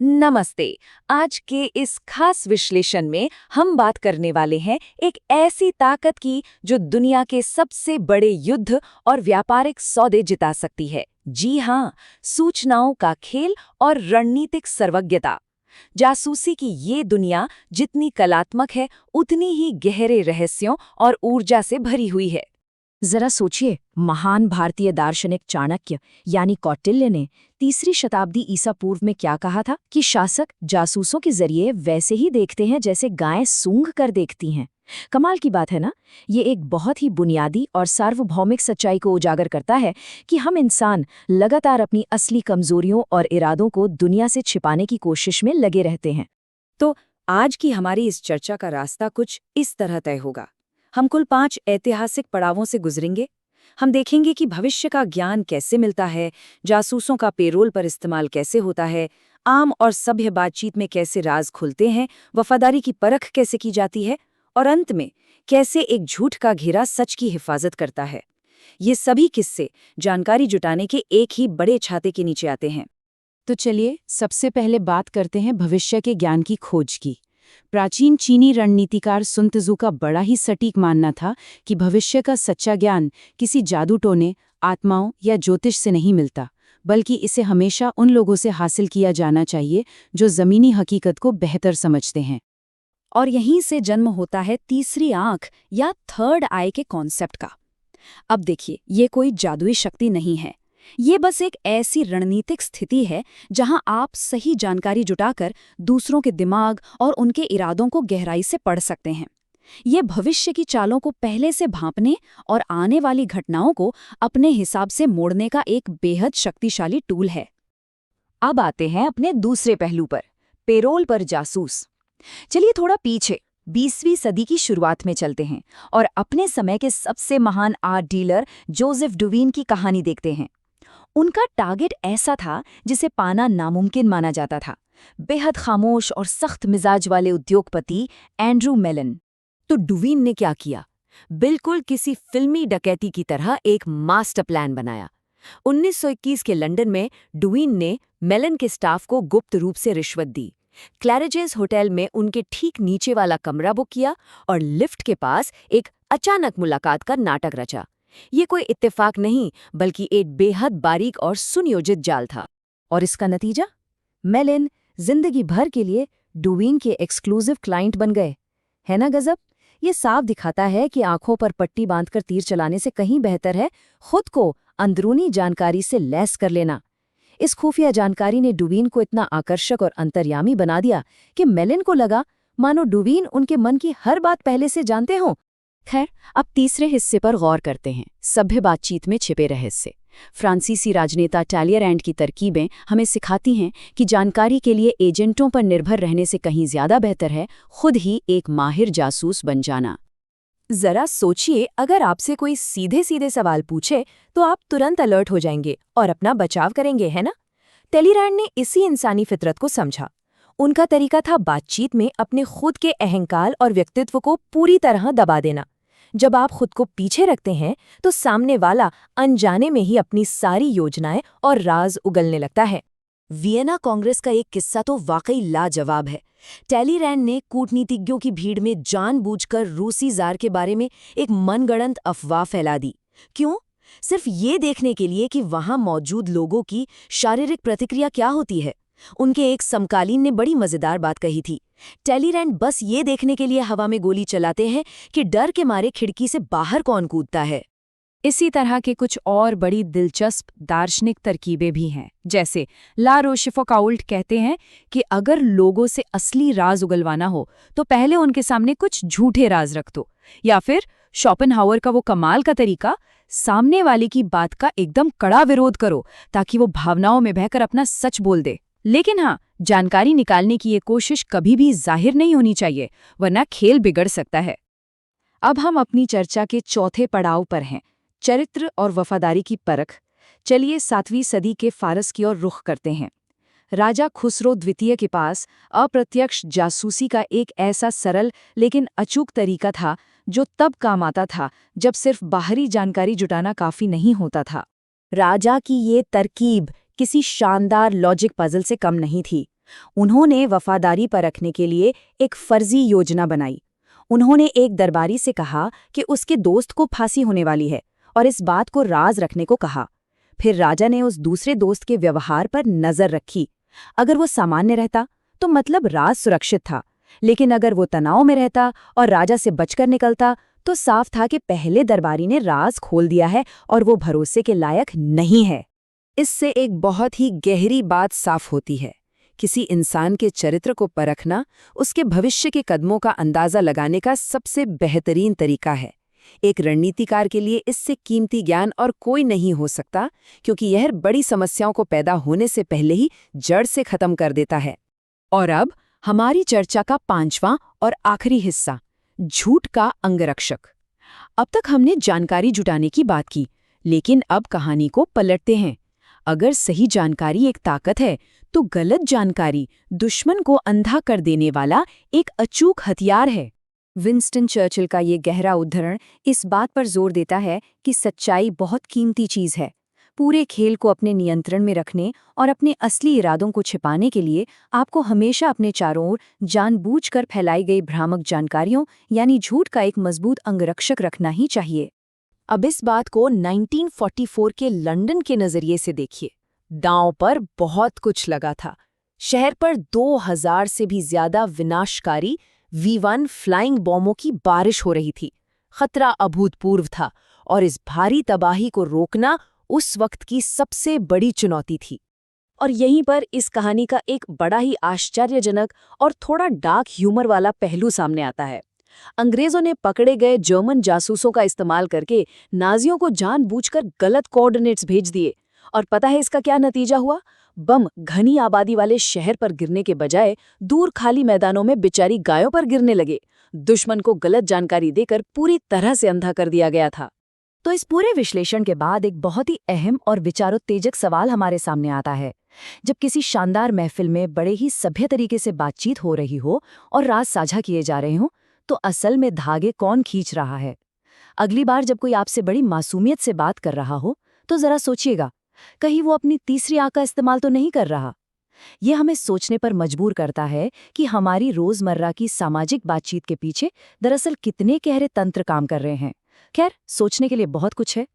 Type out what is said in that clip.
नमस्ते। आज के इस खास विश्लेषण में हम बात करने वाले हैं एक ऐसी ताकत की जो दुनिया के सबसे बड़े युद्ध और व्यापारिक सौदे जिता सकती है। जी हाँ, सूचनाओं का खेल और रणनीतिक सर्वज्ञता। जासूसी की ये दुनिया जितनी कलात्मक है, उतनी ही गहरे रहस्यों और ऊर्जा से भरी हुई है। जरा सोचिए, महान भारतीय दार्शनिक चाणक्य यानी कौटिल्य ने 3री शताब्दी ईसा पूर्व में क्या कहा था कि शासक जासूसों के जरिए वैसे ही देखते हैं जैसे गायें सूंघ कर देखती हैं। कमाल की बात है ना। ये एक बहुत ही बुनियादी और सार्वभौमिक सच्चाई को उजागर करता है कि हम इंसान लगातार अपनी असली कमजोरियों और इरादों को दुनिया से छिपाने की कोशिश में लगे रहते हैं। तो आज की हमारी इस चर्चा का रास्ता कुछ इस तरह तय होगा। हम कुल 5 ऐतिहासिक पड़ावों से गुजरेंगे। हम देखेंगे कि भविष्य का ज्ञान कैसे मिलता है, जासूसों का पेरोल पर इस्तेमाल कैसे होता है, आम और सभ्य बातचीत में कैसे राज खुलते हैं, वफादारी की परख कैसे की जाती है, और अंत में कैसे एक झूठ का घेरा सच की हिफाजत करता है। ये सभी किस्से जानकारी जुटाने के एक ही बड़े छाते के नीचे आते हैं। तो चलिए सबसे पहले बात करते हैं भविष्य के ज्ञान की खोज की। प्राचीन चीनी रणनीतिकार सुन त्जू का बड़ा ही सटीक मानना था कि भविष्य का सच्चा ज्ञान किसी जादू टोने, आत्माओं या ज्योतिष से नहीं मिलता, बल्कि इसे हमेशा उन लोगों से हासिल किया जाना चाहिए जो ज़मीनी हकीकत को बेहतर समझते हैं। और यहीं से जन्म होता है तीसरी आंख या थर्ड आई के कॉन्सेप्ट का। अब देखिए, ये कोई जादुई शक्ति नहीं है। ये बस एक ऐसी रणनीतिक स्थिति है जहां आप सही जानकारी जुटाकर दूसरों के दिमाग और उनके इरादों को गहराई से पढ़ सकते हैं। ये भविष्य की चालों को पहले से भांपने और आने वाली घटनाओं को अपने हिसाब से मोड़ने का एक बेहद शक्तिशाली टूल है। अब आते हैं अपने दूसरे पहलू पर, पेरोल पर जासूस। चलिए थोड़ा पीछे 20वीं सदी की शुरुआत में चलते हैं और अपने समय के सबसे महान आर्ट डीलर जोसेफ डुवीन की कहानी देखते हैं। उनका टारगेट ऐसा था जिसे पाना नामुमकिन माना जाता था, बेहद खामोश और सख्त मिजाज वाले उद्योगपति एंड्रू मेलन। तो डुवीन ने क्या किया? बिल्कुल किसी फिल्मी डकैती की तरह एक मास्टर प्लान बनाया। 1921 के लंदन में डुवीन ने मेलन के स्टाफ को गुप्त रूप से रिश्वत दी, क्लैरिजेस होटल में उनके ठीक नीचे वाला कमरा बुक किया और लिफ्ट के पास एक अचानक मुलाकात का नाटक रचा। ये कोई इत्तेफाक नहीं, बल्कि एक बेहद बारीक और सुनियोजित जाल था। और इसका नतीजा? मेलिन जिंदगी भर के लिए डुवीन के एक्सक्लूसिव क्लाइंट बन गए। है ना गजब? ये साफ दिखाता है कि आंखों पर पट्टी बांधकर तीर चलाने से कहीं बेहतर है खुद को अंदरूनी जानकारी से लैस कर लेना। इस खुफिया जानकारी ने डुवीन को इतना आकर्षक और अंतर्यामी बना दिया कि मेलिन को लगा मानो डुवीन उनके मन की हर बात पहले से जानते हों। खैर, अब तीसरे हिस्से पर गौर करते हैं, सभ्य बातचीत में छिपे रहस्य। फ्रांसीसी राजनेता टैलियरैंड की तरकीबें हमें सिखाती हैं कि जानकारी के लिए एजेंटों पर निर्भर रहने से कहीं ज्यादा बेहतर है खुद ही एक माहिर जासूस बन जाना। जरा सोचिए, अगर आपसे कोई सीधे सीधे सवाल पूछे तो आप तुरंत अलर्ट हो जाएंगे और अपना बचाव करेंगे, है ना? टैलियरैंड ने इसी इंसानी फितरत को समझा। उनका तरीका था बातचीत में अपने खुद के अहंकार और व्यक्तित्व को पूरी तरह दबा देना। जब आप खुद को पीछे रखते हैं तो सामने वाला अनजाने में ही अपनी सारी योजनाएं और राज उगलने लगता है। वियना कांग्रेस का एक किस्सा तो वाकई लाजवाब है। टैलियरैंड ने कूटनीतिज्ञों की भीड़ में जानबूझकर रूसी जार के बारे में एक मनगढ़ंत अफवाह फैला दी। क्यों? सिर्फ ये देखने के लिए कि वहां मौजूद लोगों की शारीरिक प्रतिक्रिया क्या होती है। उनके एक समकालीन ने बड़ी मजेदार बात कही थी। टैलियरैंड बस ये देखने के लिए हवा में गोली चलाते हैं कि डर के मारे खिड़की से बाहर कौन कूदता है। इसी तरह के कुछ और बड़ी दिलचस्प दार्शनिक तरकीबें भी हैं, जैसे ला रोशेफोकाउल्ट कहते हैं कि अगर लोगों से असली राज उगलवाना हो तो पहले उनके सामने कुछ झूठे राज रख दो। या फिर शोपेनहावर का वो कमाल का तरीका, सामने वाले की बात का एकदम कड़ा विरोध करो ताकि वो भावनाओं में बहकर अपना सच बोल दे। लेकिन हाँ, जानकारी निकालने की ये कोशिश कभी भी जाहिर नहीं होनी चाहिए, वरना खेल बिगड़ सकता है। अब हम अपनी चर्चा के चौथे पड़ाव पर हैं, चरित्र और वफादारी की परख। चलिए 7वीं सदी के फारस की ओर रुख करते हैं। राजा खुसरो द्वितीय के पास अप्रत्यक्ष जासूसी का एक ऐसा सरल लेकिन अचूक तरीका था जो तब काम आता था जब सिर्फ बाहरी जानकारी जुटाना काफी नहीं होता था। राजा की ये तरकीब किसी शानदार लॉजिक पजल से कम नहीं थी। उन्होंने वफादारी पर रखने के लिए एक फर्जी योजना बनाई। उन्होंने एक दरबारी से कहा कि उसके दोस्त को फांसी होने वाली है और इस बात को राज रखने को कहा। फिर राजा ने उस दूसरे दोस्त के व्यवहार पर नजर रखी। अगर वो सामान्य रहता तो मतलब राज सुरक्षित था, लेकिन अगर वो तनाव में रहता और राजा से बचकर निकलता तो साफ था कि पहले दरबारी ने राज खोल दिया है और वो भरोसे के लायक नहीं है। इससे एक बहुत ही गहरी बात साफ होती है। किसी इंसान के चरित्र को परखना उसके भविष्य के कदमों का अंदाजा लगाने का सबसे बेहतरीन तरीका है। एक रणनीतिकार के लिए इससे कीमती ज्ञान और कोई नहीं हो सकता, क्योंकि यह बड़ी समस्याओं को पैदा होने से पहले ही जड़ से खत्म कर देता है। और अब हमारी चर्चा का 5वां और आखिरी हिस्सा, झूठ का अंगरक्षक। अब तक हमने जानकारी जुटाने की बात की, लेकिन अब कहानी को पलटते हैं। अगर सही जानकारी एक ताकत है, तो गलत जानकारी दुश्मन को अंधा कर देने वाला एक अचूक हथियार है। विंस्टन चर्चिल का ये गहरा उद्धरण इस बात पर जोर देता है कि सच्चाई बहुत कीमती चीज़ है। पूरे खेल को अपने नियंत्रण में रखने और अपने असली इरादों को छिपाने के लिए आपको हमेशा अपने चारों ओर जानबूझकर फैलाई गई भ्रामक जानकारियों यानी झूठ का एक मजबूत अंगरक्षक रखना ही चाहिए। अब इस बात को 1944 के लंदन के नजरिए से देखिए। दांव पर बहुत कुछ लगा था। शहर पर 2000 से भी ज्यादा विनाशकारी V1 फ्लाइंग बॉम्बों की बारिश हो रही थी। खतरा अभूतपूर्व था और इस भारी तबाही को रोकना उस वक्त की सबसे बड़ी चुनौती थी। और यहीं पर इस कहानी का एक बड़ा ही आश्चर्यजनक और थोड़ा डार्क ह्यूमर वाला पहलू सामने आता है। अंग्रेजों ने पकड़े गए जर्मन जासूसों का इस्तेमाल करके नाजियों को जानबूझकर गलत कोऑर्डिनेट्स भेज दिए, और पता है इसका क्या नतीजा हुआ? बम घनी आबादी वाले शहर पर गिरने के बजाय दूर खाली मैदानों में बेचारी गायों पर गिरने लगे। दुश्मन को गलत जानकारी देकर पूरी तरह से अंधा कर दिया गया था। तो इस पूरे विश्लेषण के बाद एक बहुत ही अहम और विचारोत्तेजक सवाल हमारे सामने आता है। जब किसी शानदार महफिल में बड़े ही सभ्य तरीके से बातचीत हो रही हो और राज साझा किए जा रहे हों, तो असल में धागे कौन खींच रहा है? अगली बार जब कोई आपसे बड़ी मासूमियत से बात कर रहा हो, तो जरा सोचिएगा, कहीं वो अपनी तीसरी आंख का इस्तेमाल तो नहीं कर रहा। ये हमें सोचने पर मजबूर करता है कि हमारी रोजमर्रा की सामाजिक बातचीत के पीछे दरअसल कितने गहरे तंत्र काम कर रहे हैं। खैर, सोचने के लिए बहुत कुछ है।